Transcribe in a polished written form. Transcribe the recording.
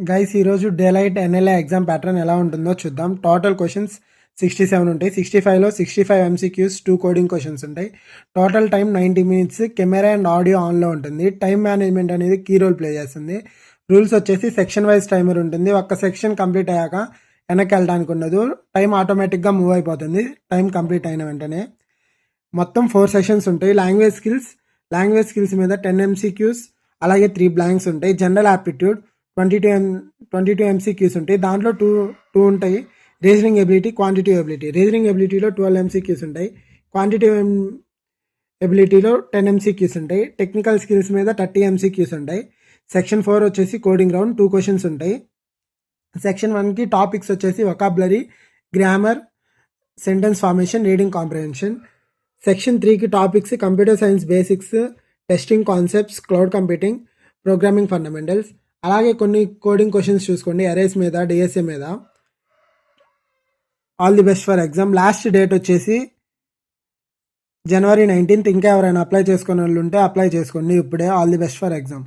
Guys ఈరోజు daylight ఎన్ఎల్ఏ exam pattern ఎలా ఉంటుందో చూద్దాం. టోటల్ క్వశ్చన్స్ 67 ఉంటాయి. 65లో 65 ఎంసీక్యూస్, 2 కోడింగ్ క్వశ్చన్స్ ఉంటాయి. Total time 90 minutes. Camera and audio ఆన్లో ఉంటుంది. టైం మేనేజ్మెంట్ అనేది కీ రోల్ ప్లే చేస్తుంది. రూల్స్ వచ్చేసి సెక్షన్ వైజ్ టైమర్ ఉంటుంది. ఒక్క సెక్షన్ కంప్లీట్ అయ్యాక వెనక్కి వెళ్ళడానికి ఉండదు. టైం ఆటోమేటిక్గా మూవ్ అయిపోతుంది టైం కంప్లీట్ అయిన వెంటనే. మొత్తం 4 సెషన్స్ ఉంటాయి. లాంగ్వేజ్ స్కిల్స్ మీద 10 ఎంసీక్యూస్, అలాగే 3 బ్లాంక్స్ ఉంటాయి. జనరల్ యాప్టిట్యూడ్ 22 ఎంసీక్యూస్ ఉంటాయి. దాంట్లో టూ ఉంటాయి. Reasoning ability, quantitative ability. Reasoning ఎబిలిటీలో 12 ఎంసీక్యూస్ ఉంటాయి. క్వాంటిటివ్ ఎబిలిటీలో 10 ఎంసీక్యూస్ ఉంటాయి. టెక్నికల్ స్కిల్స్ మీద 30 ఎంసీక్యూస్ ఉంటాయి. సెక్షన్ 4 వచ్చేసి కోడింగ్ రౌండ్, 2 క్వశ్చన్స్ ఉంటాయి. సెక్షన్ 1కి టాపిక్స్ వచ్చేసి vocabulary, grammar, sentence formation, reading comprehension. Section 3కి topics computer science basics, testing concepts, cloud computing, programming fundamentals. అలాగే కొన్ని కోడింగ్ క్వశ్చన్స్ చూసుకోండి అరేస్ మీద, డిఎస్ఏ మీద. All the best for exam. Last date వచ్చేసి January 19th. ఇంకా ఎవరైనా అప్లై చేసుకునే వాళ్ళు ఉంటే అప్లై చేసుకోండి ఇప్పుడే. All the best for exam.